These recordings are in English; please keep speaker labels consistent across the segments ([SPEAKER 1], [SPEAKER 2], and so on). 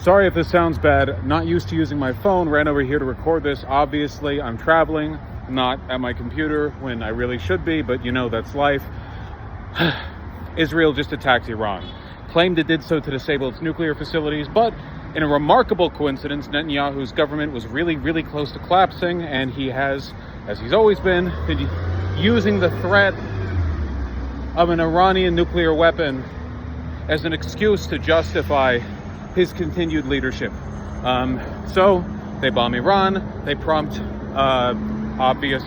[SPEAKER 1] Sorry if this sounds bad. Not used to using my phone. Ran over here to record this. Obviously, I'm traveling, not at my computer when I really should be, but you know, that's life. Israel just attacked Iran. Claimed it did so to disable its nuclear facilities, but in a remarkable coincidence, Netanyahu's government was really, really close to collapsing, and he has, as he's always been using the threat of an Iranian nuclear weapon as an excuse to justify his continued leadership. So they bomb Iran, they prompt obvious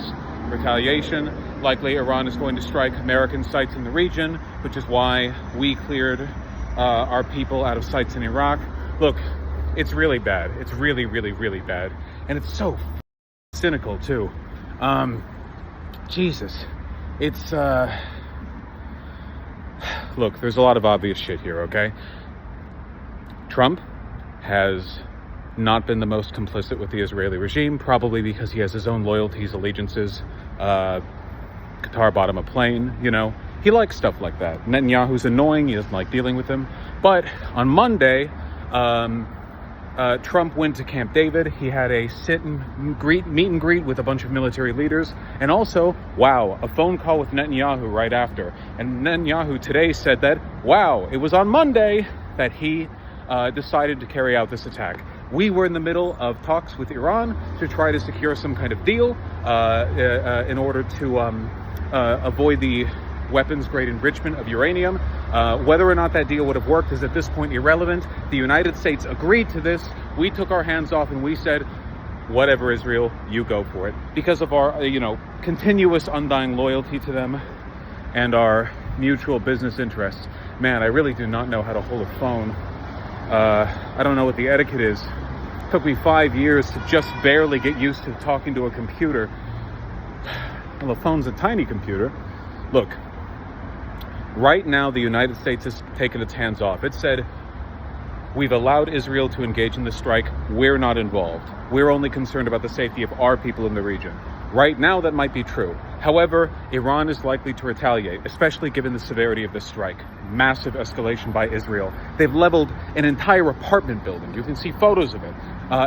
[SPEAKER 1] retaliation. Likely Iran is going to strike American sites in the region, which is why we cleared our people out of sites in Iraq. Look, it's really bad. It's really, really, really bad. And it's so cynical too. Jesus. It's, look, there's a lot of obvious shit here, okay? Trump has not been the most complicit with the Israeli regime, probably because he has his own loyalties, allegiances. Qatar bought him a plane, you know. He likes stuff like that. Netanyahu's annoying. He doesn't like dealing with him. But on Monday, Trump went to Camp David. He had a meet and greet with a bunch of military leaders. And also, wow, a phone call with Netanyahu right after. And Netanyahu today said that, wow, it was on Monday that he decided to carry out this attack. We were in the middle of talks with Iran to try to secure some kind of deal in order to avoid the weapons-grade enrichment of uranium. Whether or not that deal would have worked is at this point irrelevant. The United States agreed to this. We took our hands off and we said, whatever, Israel, you go for it. Because of our, continuous undying loyalty to them and our mutual business interests. Man, I really do not know how to hold a phone. I don't know what the etiquette is. It took me 5 years to just barely get used to talking to a computer. Well, the phone's a tiny computer. Look, right now the United States has taken its hands off. It said, we've allowed Israel to engage in the strike. We're not involved. We're only concerned about the safety of our people in the region. Right now, that might be true. However, Iran is likely to retaliate, especially given the severity of this strike. Massive escalation by Israel. They've leveled an entire apartment building. You can see photos of it.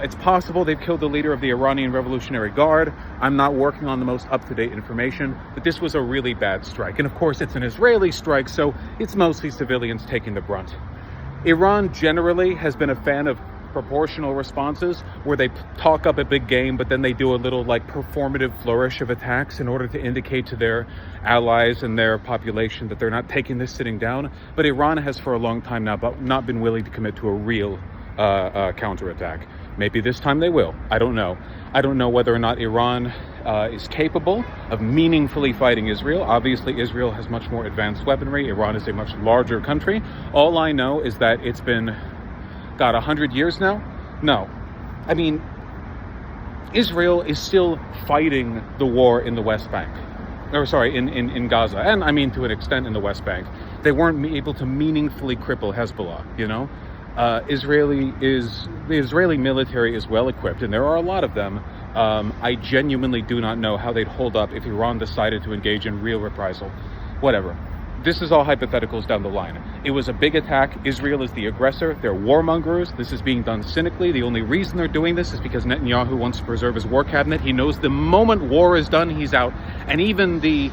[SPEAKER 1] It's possible they've killed the leader of the Iranian Revolutionary Guard. I'm not working on the most up-to-date information, but this was a really bad strike. And of course, it's an Israeli strike, so it's mostly civilians taking the brunt. Iran generally has been a fan of proportional responses where they talk up a big game, but then they do a little performative flourish of attacks in order to indicate to their allies and their population that they're not taking this sitting down. But Iran has for a long time now not been willing to commit to a real counterattack. Maybe this time they will. I don't know. I don't know whether or not Iran is capable of meaningfully fighting Israel. Obviously, Israel has much more advanced weaponry. Iran is a much larger country. All I know is that it's been 100 years now? No. I mean, Israel is still fighting the war in the West Bank. In Gaza. And I mean, to an extent in the West Bank. They weren't able to meaningfully cripple Hezbollah, you know? The Israeli military is well equipped, and there are a lot of them. I genuinely do not know how they'd hold up if Iran decided to engage in real reprisal. Whatever. This is all hypotheticals down the line. It was a big attack. Israel is the aggressor. They're warmongers. This is being done cynically. The only reason they're doing this is because Netanyahu wants to preserve his war cabinet. He knows the moment war is done, he's out. And even the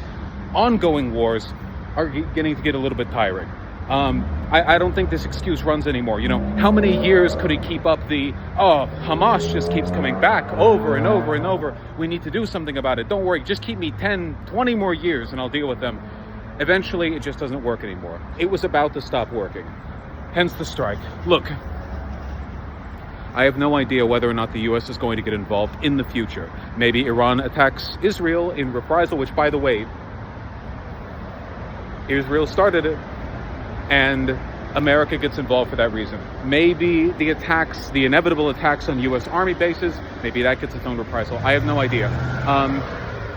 [SPEAKER 1] ongoing wars are getting to get a little bit tiring. I don't think this excuse runs anymore. You know, how many years could he keep up Hamas just keeps coming back over and over and over. We need to do something about it. Don't worry, just keep me 10, 20 more years and I'll deal with them. Eventually, it just doesn't work anymore. It was about to stop working. Hence the strike. Look, I have no idea whether or not the U.S. is going to get involved in the future. Maybe Iran attacks Israel in reprisal, which, by the way, Israel started it, and America gets involved for that reason. Maybe the inevitable attacks on U.S. Army bases, maybe that gets its own reprisal. I have no idea.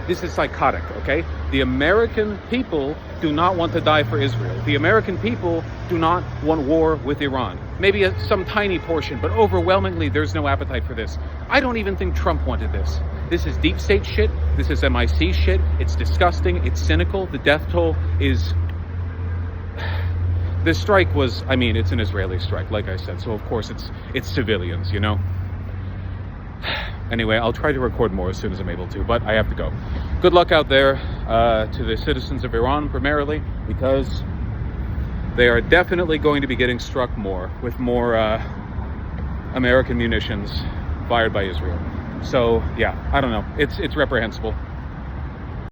[SPEAKER 1] This is psychotic, okay? The American people do not want to die for Israel. The American people do not want war with Iran. Maybe some tiny portion, but overwhelmingly there's no appetite for this. I don't even think Trump wanted this. This is deep state shit. This is MI6 shit. It's disgusting. It's cynical. The death toll is this strike was, I mean, it's an Israeli strike, like I said, so of course it's civilians, you know. Anyway, I'll try to record more as soon as I'm able to, but I have to go. Good luck out there to the citizens of Iran, primarily, because they are definitely going to be getting struck more with more American munitions fired by Israel. So yeah, I don't know. It's reprehensible.